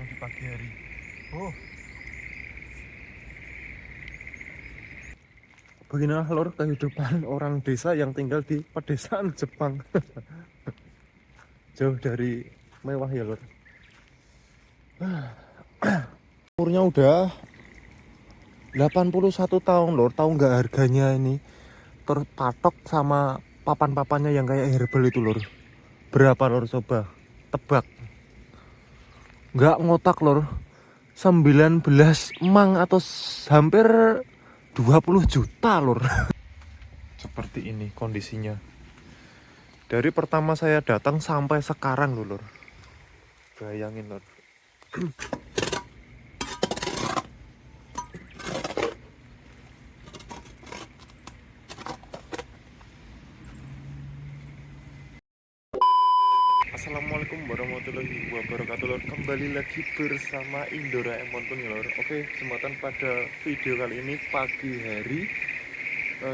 goreng di pagi hari. Oh, beginilah lor kehidupan orang desa yang tinggal di pedesaan Jepang. Jauh dari mewah ya lor. Umurnya udah 81 tahun lor. Tahu nggak harganya ini terpatok sama papan-papannya yang kayak herbal itu lor. Berapa lor, coba tebak? Nggak ngotak lor. 19 mang atau hampir 20 juta lor. Seperti ini kondisinya. Dari pertama saya datang sampai sekarang lor. Bayangin lor. Assalamualaikum warahmatullahi wabarakatuh lor. Kembali lagi bersama Indoraemon pun lor. Oke, kesempatan pada video kali ini pagi hari,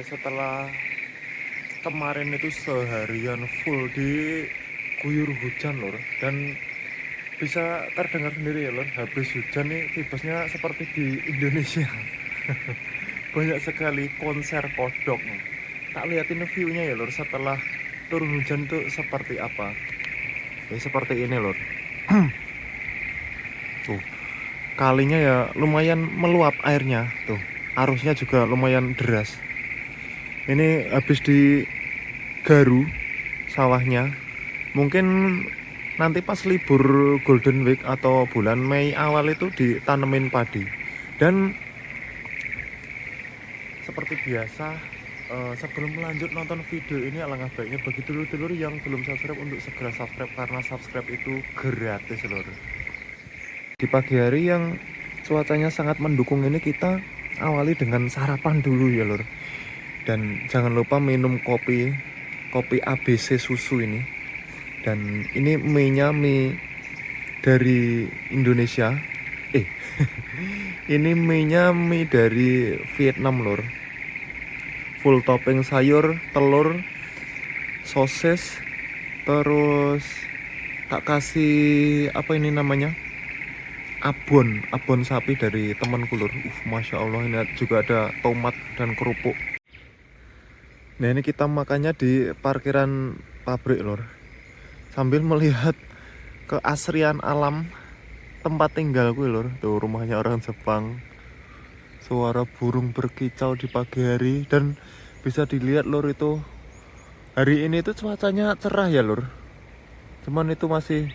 setelah kemarin itu seharian full diguyur hujan lor. Dan bisa terdengar sendiri ya lor, habis hujan nih tipesnya seperti di Indonesia. Banyak sekali konser kodok. Tak liatin view-nya ya lor, setelah turun hujan tuh seperti apa. Ya seperti ini lor. Tuh, kalinya ya lumayan meluap airnya. Tuh, arusnya juga lumayan deras. Ini habis digaru sawahnya. Mungkin nanti pas libur Golden Week atau bulan Mei awal itu ditanemin padi. Dan seperti biasa, sebelum lanjut nonton video ini, alangkah baiknya bagi dulur-dulur yang belum subscribe untuk segera subscribe, karena subscribe itu gratis lor. Di pagi hari yang cuacanya sangat mendukung ini, kita awali dengan sarapan dulu ya lor. Dan jangan lupa minum kopi ABC susu ini. Dan ini mie-nya mie dari Indonesia. Ini mie-nya mie dari Vietnam lor. Full topping sayur, telur, sosis, terus tak kasih apa ini namanya, abon sapi dari temanku lur. Masya Allah, ini juga ada tomat dan kerupuk. Nah ini kita makannya di parkiran pabrik lur, sambil melihat keasrian alam tempat tinggalku lur. Tuh rumahnya orang Jepang, suara burung berkicau di pagi hari. Dan bisa dilihat lur, itu hari ini tuh cuacanya cerah ya lur, cuman itu masih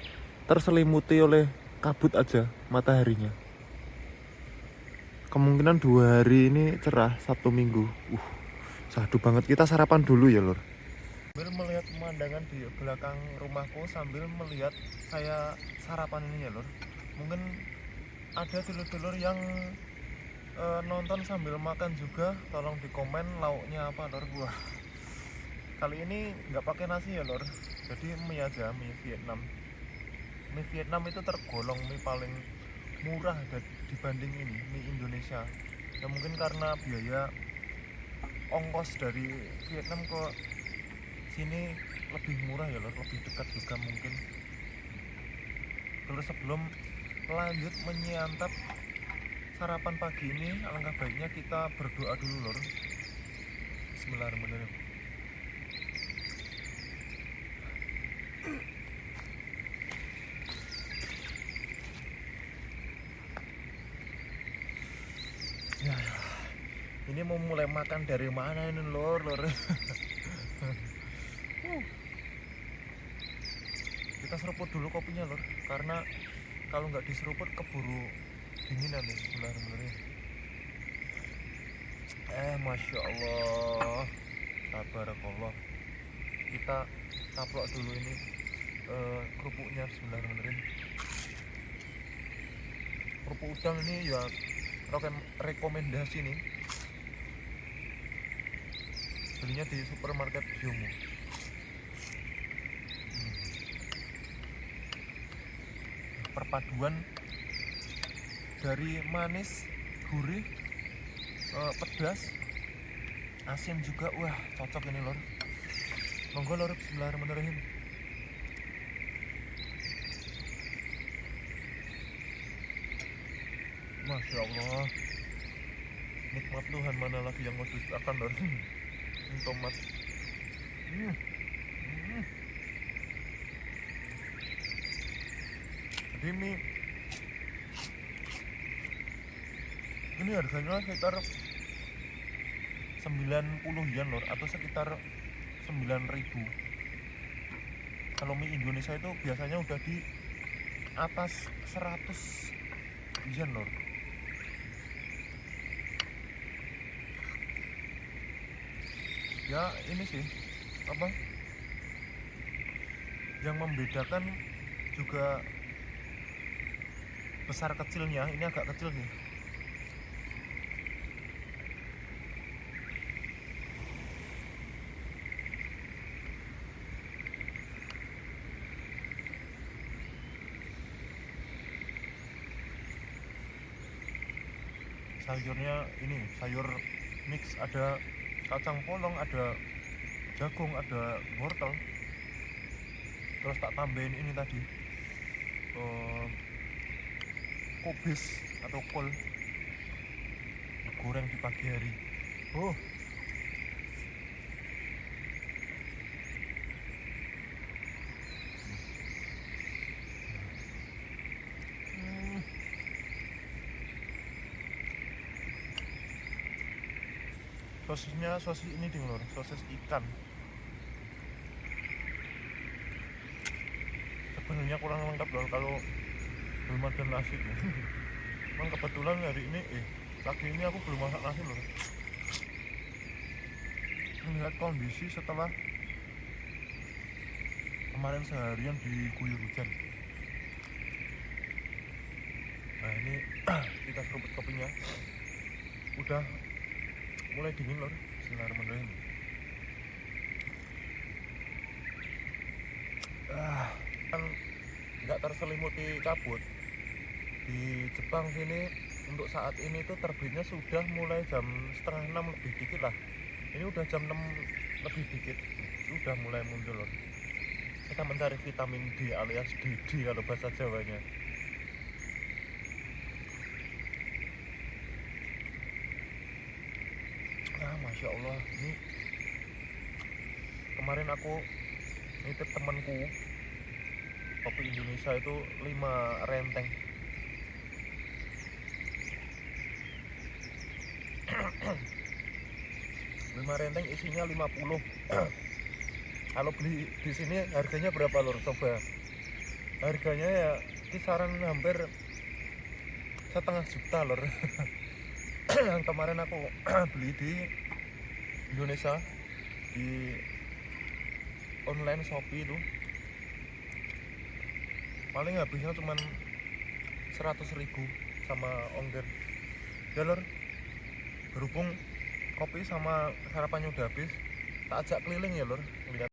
terselimuti oleh kabut aja mataharinya. Kemungkinan 2 hari ini cerah, Sabtu Minggu. Sadu banget. Kita sarapan dulu ya lur. Sambil melihat pemandangan di belakang rumahku, sambil melihat saya sarapan ini ya lur. Mungkin ada dulur-dulur yang nonton sambil makan juga. Tolong di komen lauknya apa lur. Wah, kali ini nggak pakai nasi ya lur, jadi mie aja, mie Vietnam. Mie Vietnam itu tergolong mie paling murah dibanding ini mie Indonesia. Ya mungkin karena biaya ongkos dari Vietnam ke sini lebih murah ya lor, lebih dekat juga mungkin. Terus sebelum lanjut menyantap sarapan pagi ini, alangkah baiknya kita berdoa dulu lor. Bismillahirrahmanirrahim. Ya, ini mau mulai makan dari mana ini lor. Kita seruput dulu kopinya lor, karena kalau nggak diseruput keburu dinginan nih. Bismillahirrahmanirrahim. Masya Allah, tabarakallah. Kita taplok dulu ini kerupuknya. Bismillahirrahmanirrahim. Kerupuk udang ini ya rekomendasi nih, belinya di supermarket Biomo. Perpaduan dari manis, gurih, pedas, asin juga, wah cocok ini lor. Monggo lor. Bismillahirrahmanirrahim. Masya Allah, nikmat Tuhan mana lagi yang mau dustakan lor. Ini tomat. Hmm. Hmm. Jadi ini harganya sekitar 90 yen lor, atau sekitar 9.000. Kalau mie Indonesia itu biasanya udah di atas 100 yen lor. Ya ini sih apa yang membedakan juga besar kecilnya. Ini agak kecil nih. Sayurnya ini sayur mix, ada kacang polong, ada jagung, ada wortel, terus tak tambahin ini tadi kubis atau kol goreng di pagi hari. Oh, sosisnya sosis ini ding lor, sosis ikan. Sebenarnya kurang lengkap loh kalau belum ada nasi. Cuman kebetulan hari ini pagi ini aku belum masak nasi loh. Melihat kondisi setelah kemarin seharian diguyur hujan. Nah ini kita seruput kopinya, udah mulai dingin lor. Bismillahirrahmanirrahim. Kan nggak terselimuti kabut. Di Jepang sini untuk saat ini tuh terbitnya sudah mulai jam setengah 6 lebih dikit lah. Ini udah jam 6 lebih dikit, sudah mulai muncul lor. Kita mencari vitamin D alias DD kalau bahasa Jawanya. Masya Allah, ini kemarin aku nitip temanku kopi Indonesia itu 5 renteng. 5 renteng isinya 50. Kalau beli di sini harganya berapa lor? Coba. Harganya ya kisaran hampir 1,5 juta lor. Yang kemarin aku beli di Indonesia di online Shopee itu paling habisnya cuman 100.000 sama ongkir ya lor. Berhubung kopi sama sarapannya udah habis, tak ajak keliling ya lor, lihat.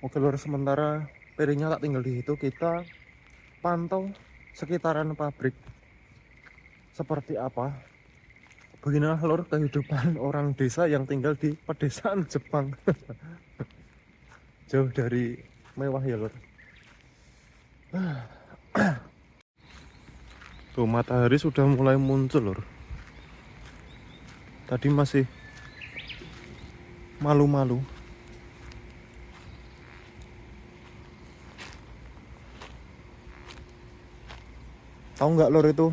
Oke lor, sementara piringnya tak tinggal di situ, kita pantau sekitaran pabrik seperti apa. Beginilah lor kehidupan orang desa yang tinggal di pedesaan Jepang. Jauh dari mewah ya lor. Tuh matahari sudah mulai muncul lor. Tadi masih malu-malu. Tahu nggak lor itu?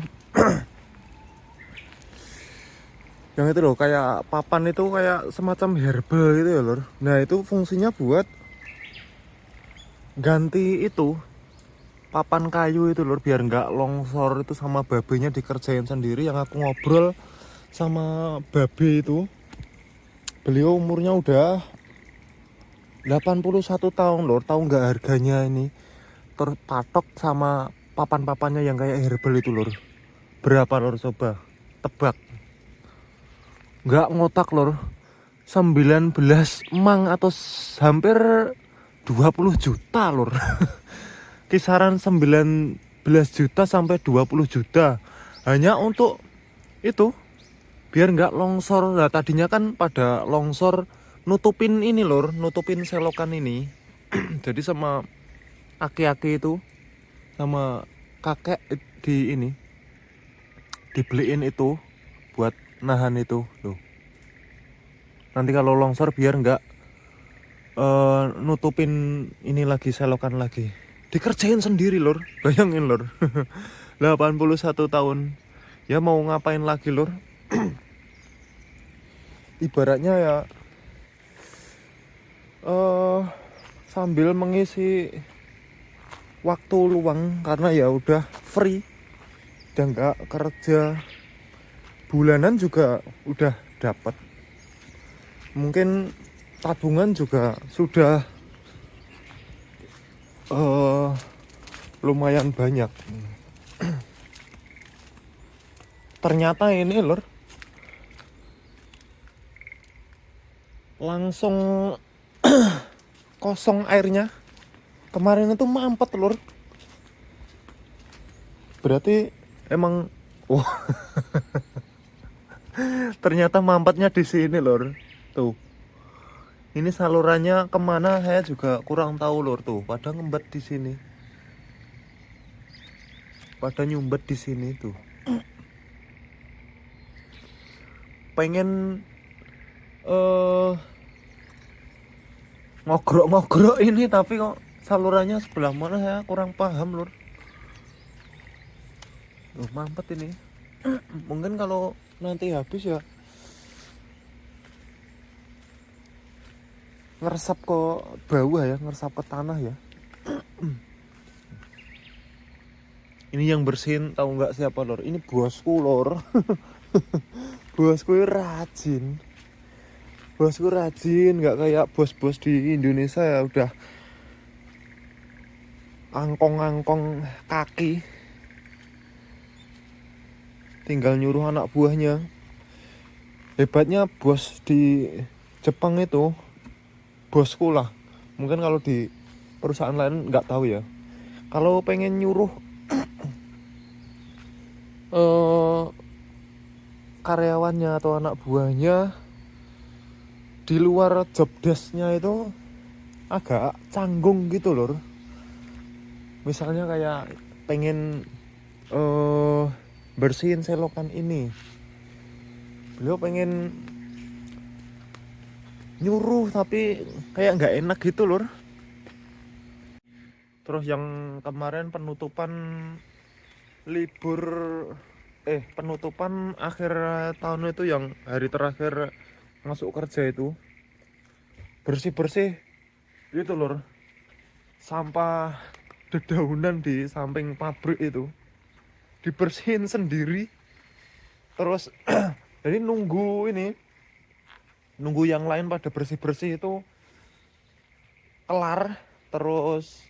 Yang itu loh, kayak papan itu kayak semacam herba gitu ya lor. Nah itu fungsinya buat ganti itu papan kayu itu lor, biar nggak longsor itu sama babenya dikerjain sendiri. Yang aku ngobrol sama babe itu, beliau umurnya udah 81 tahun lor. Tahu nggak harganya ini terpatok sama papan-papannya yang kayak herbal itu lor? Berapa lor, coba tebak? Nggak ngotak lor, 19 mang atau hampir 20 juta lor. Kisaran 19 juta sampai 20 juta hanya untuk itu, biar nggak longsor. Nah tadinya kan pada longsor nutupin ini lor, nutupin selokan ini. Jadi sama aki-aki itu sama kakek di ini dibeliin itu buat nahan itu tuh. Nanti kalau longsor biar nggak nutupin ini lagi, selokan lagi. Dikerjain sendiri lor, bayangin lor. 81 tahun ya, mau ngapain lagi lor. Ibaratnya ya sambil mengisi waktu luang, karena ya udah free, udah nggak kerja, bulanan juga udah dapat, mungkin tabungan juga sudah lumayan banyak. Ternyata ini lor langsung kosong airnya. Kemarin itu mampet lor. Berarti emang ternyata mampetnya di sini lor. Tuh. Ini salurannya kemana saya juga kurang tahu lor, tuh. Pada ngembet di sini. Pada nyumbet di sini tuh. Pengen ngogrok-ngogrok ini, tapi kok salurannya sebelah mana saya kurang paham lur. Mampet ini. Mungkin kalau nanti habis ya ngeresap ke bawah ya, ngeresap ke tanah ya. Ini yang bersihin tahu nggak siapa lor? Ini bosku lor. Bosku rajin. Bosku rajin, nggak kayak bos-bos di Indonesia ya udah angkong-angkong kaki, tinggal nyuruh anak buahnya. Hebatnya bos di Jepang itu, bosku lah. Mungkin kalau di perusahaan lain nggak tahu ya. Kalau pengen nyuruh karyawannya atau anak buahnya di luar job desk-nya itu agak canggung gitu lor. Misalnya kayak pengen bersihin selokan ini, beliau pengen nyuruh tapi kayak nggak enak gitu lor. Terus yang kemarin penutupan libur penutupan akhir tahun itu, yang hari terakhir masuk kerja itu, bersih-bersih itu lor, sampah dedaunan di samping pabrik itu dibersihin sendiri. Terus jadi nunggu yang lain pada bersih-bersih itu kelar. Terus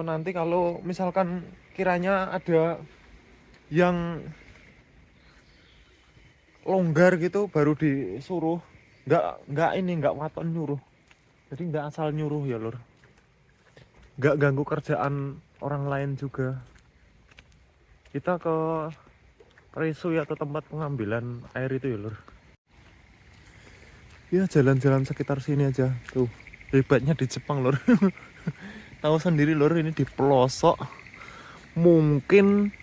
nanti kalau misalkan kiranya ada yang longgar gitu baru disuruh, nggak waton nyuruh. Jadi nggak asal nyuruh ya lor, nggak ganggu kerjaan orang lain juga. Kita ke resu atau tempat pengambilan air itu ya lor. Ya jalan-jalan sekitar sini aja tuh, hebatnya di Jepang lor. Tahu sendiri lor, ini di pelosok, mungkin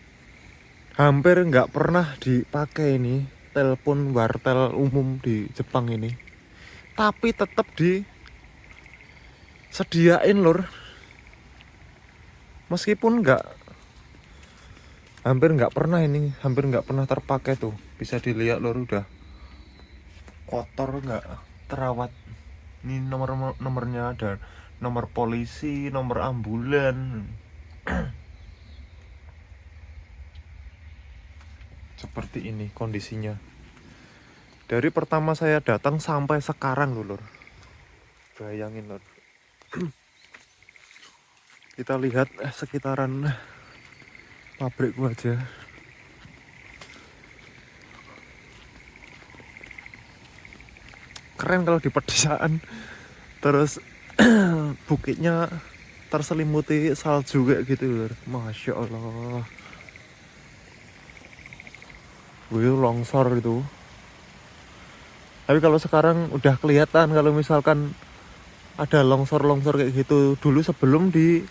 hampir nggak pernah dipakai ini telepon wartel umum di Jepang ini, tapi tetap disediain lor. Meskipun hampir nggak pernah terpakai tuh, bisa dilihat lor, udah kotor, nggak terawat. Ini nomornya ada nomor polisi, nomor ambulan. Seperti ini kondisinya dari pertama saya datang sampai sekarang lur. Bayangin lur. Kita lihat sekitaran pabrikku aja. Keren kalau di pedesaan. Terus bukitnya terselimuti salju kayak gitu lur. Masya Allah. Wih, longsor itu. Tapi kalau sekarang udah kelihatan kalau misalkan ada longsor kayak gitu. Dulu sebelum dibabatin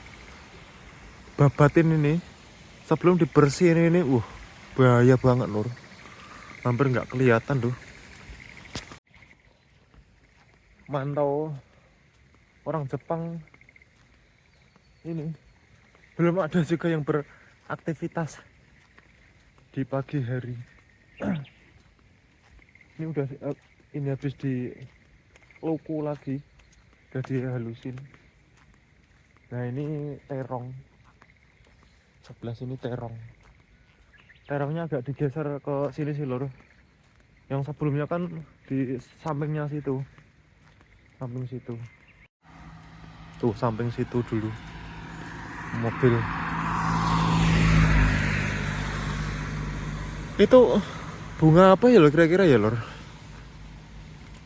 ini, sebelum dibersihin ini, bahaya banget lur, hampir nggak kelihatan tuh. Mantau orang Jepang ini belum ada juga yang beraktivitas di pagi hari. Ini udah ini habis di loko lagi, udah dihalusin. Nah ini terong, sebelah sini terongnya agak digeser ke sini sih lur. Yang sebelumnya kan di sampingnya situ, samping situ tuh, samping situ dulu mobil itu. Bunga apa ya lor kira-kira ya lor?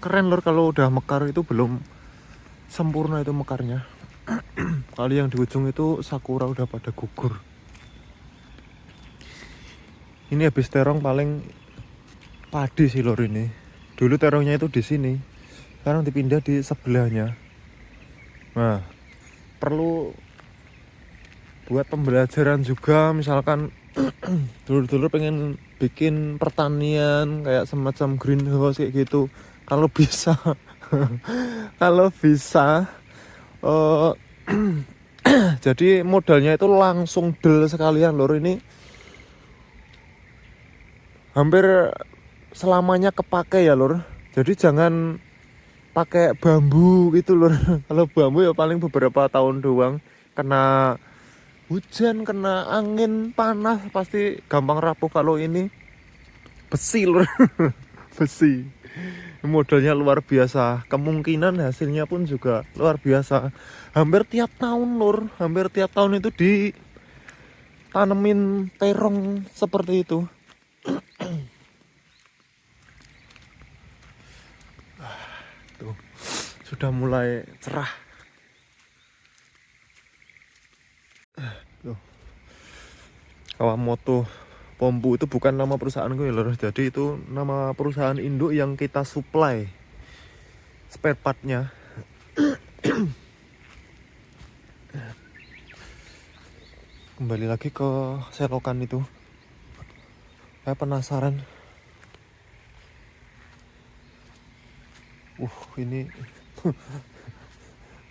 Keren lor, kalau udah mekar itu belum sempurna itu mekarnya. Kali yang di ujung itu sakura udah pada gugur. Ini habis terong paling padi sih lor ini. Dulu terongnya itu di sini, sekarang dipindah di sebelahnya. Nah, perlu buat pembelajaran juga, misalkan dulu-dulu pengen bikin pertanian kayak semacam greenhouse kayak gitu. Kalau bisa kalau bisa jadi modalnya itu langsung del sekalian lor. Ini hampir selamanya kepake ya lor. Jadi jangan pakai bambu gitu lor. Kalau bambu ya paling beberapa tahun doang, kena hujan, kena angin panas pasti gampang rapuh. Kalau ini besi lor. Besi, modalnya luar biasa, kemungkinan hasilnya pun juga luar biasa. Hampir tiap tahun lor, hampir tiap tahun itu ditanemin terong seperti itu. Tuh, sudah mulai cerah. Tuh. Kawamoto Pompu itu bukan nama perusahaanku ya lor. Jadi itu nama perusahaan induk yang kita supply spare partnya. Kembali lagi ke selokan itu, saya penasaran. Ini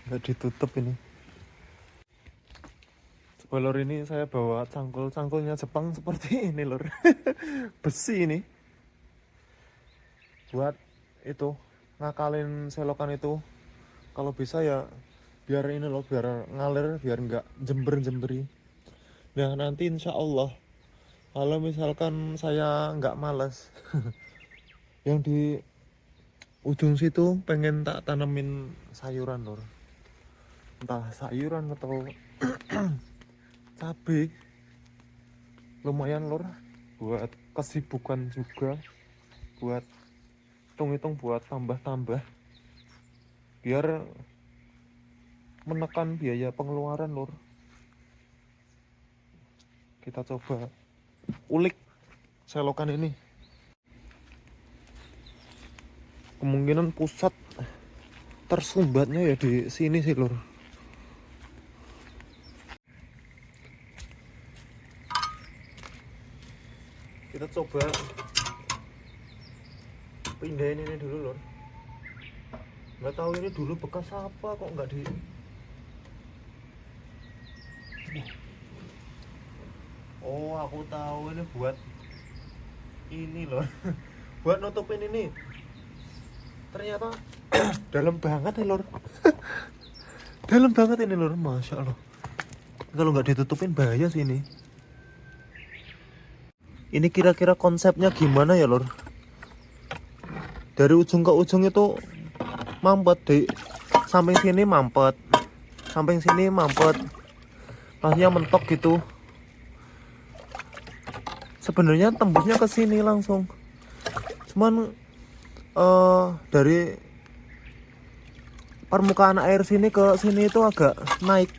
nggak ditutup ini. Coba lor, ini saya bawa cangkulnya Jepang seperti ini lor. Besi ini buat itu ngakalin selokan itu. Kalau bisa ya biar ini loh, biar ngalir, biar nggak jemberi. Nah nanti insya Allah kalau misalkan saya nggak malas yang di ujung situ pengen tak tanemin sayuran lor, entah sayuran atau cabai. Lumayan lor, buat kesibukan juga, buat hitung-hitung, buat tambah-tambah, biar menekan biaya pengeluaran lor. Kita coba ulik selokan ini. Kemungkinan pusat tersumbatnya ya di sini sih lor. Kita coba pindahin ini dulu lor. Nggak tahu ini dulu bekas apa kok nggak di. Oh aku tahu, ini buat ini lor. Buat nutupin ini. Ternyata dalam banget ya lor. Dalam banget ini lor, masya Allah. Kalau nggak ditutupin bahaya sih ini. Ini kira-kira konsepnya gimana ya lor? Dari ujung ke ujung itu mampet, di samping sini mampet, samping sini mampet, lahnya mentok gitu. Sebenarnya tembusnya ke sini langsung, cuman dari permukaan air sini ke sini itu agak naik.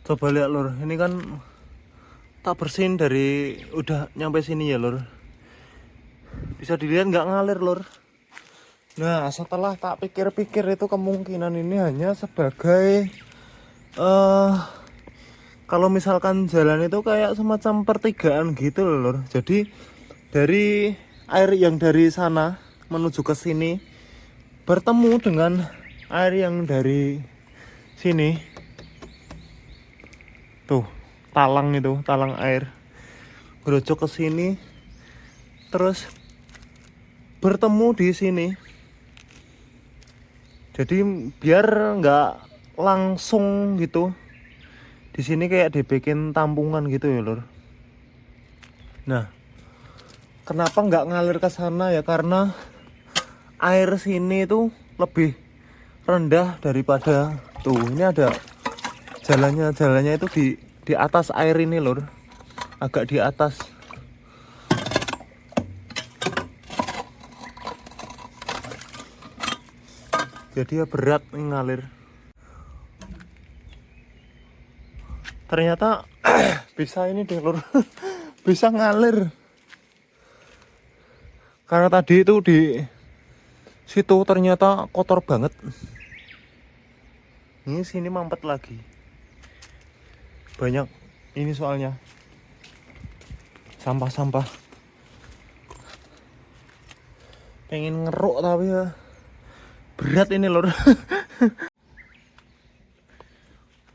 Coba lihat lur, ini kan tak bersihin dari udah nyampe sini ya lur. Bisa dilihat nggak ngalir lur. Nah setelah tak pikir-pikir itu kemungkinan ini hanya sebagai kalau misalkan jalan itu kayak semacam pertigaan gitu loh lur. Jadi dari air yang dari sana menuju ke sini bertemu dengan air yang dari sini. Tuh, talang itu, talang air. Gerojok ke sini terus bertemu di sini. Jadi biar nggak langsung gitu. Di sini kayak dibikin tampungan gitu ya, lur. Nah, kenapa nggak ngalir ke sana ya? Karena air sini itu lebih rendah daripada tuh. Ini ada jalannya itu di atas air ini, lur. Agak di atas. Jadi ya berat ngalir. Ternyata bisa ini deh lur. Bisa ngalir. Karena tadi itu di situ ternyata kotor banget. Ini sini mampet lagi. Banyak ini soalnya. Sampah-sampah. Pengen ngeruk tapi ya berat ini lur.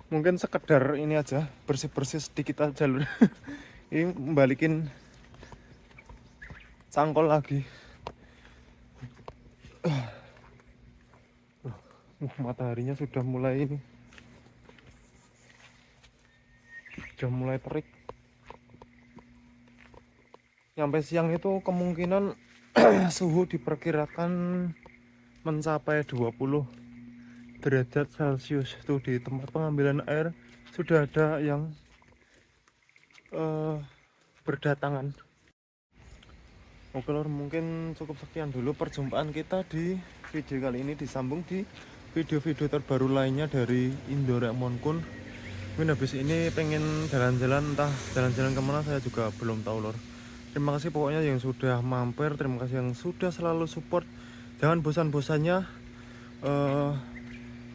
Mungkin sekedar ini aja, bersih-bersih sedikit aja lur. Ini membalikin cangkol lagi. Mataharinya sudah mulai ini. Sudah mulai terik. Sampai siang itu kemungkinan suhu diperkirakan mencapai 20 derajat Celcius. Tuh di tempat pengambilan air sudah ada yang berdatangan. Oke lor, mungkin cukup sekian dulu perjumpaan kita di video kali ini. Disambung di video-video terbaru lainnya dari Indoraemon Kun. Mungkin habis ini pengen jalan-jalan, entah jalan-jalan kemana saya juga belum tahu lor. Terima kasih pokoknya yang sudah mampir, terima kasih yang sudah selalu support. Jangan bosan-bosannya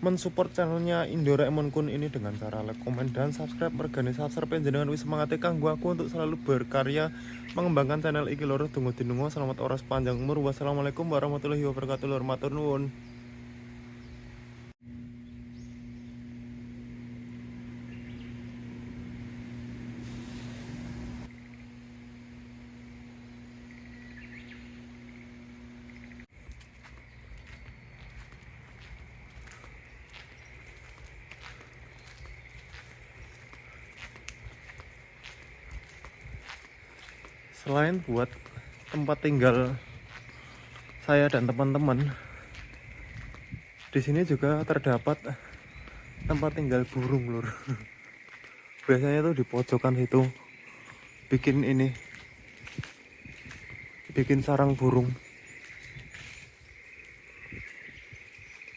mensupport channelnya Indoraemon Kun ini dengan cara like, komen, dan subscribe. Mergane subscribe panjenengan wis semangate kanggo aku untuk selalu berkarya mengembangkan channel iki lor. Tunggu dinungo, selamat ora sepanjang umur. Wassalamualaikum warahmatullahi wabarakatuh lor. Matur nuwun. Selain buat tempat tinggal saya dan teman-teman, di sini juga terdapat tempat tinggal burung lur. Biasanya tuh di pojokan situ bikin ini, bikin sarang burung.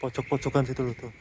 Pojok-pojokan situ loh tuh.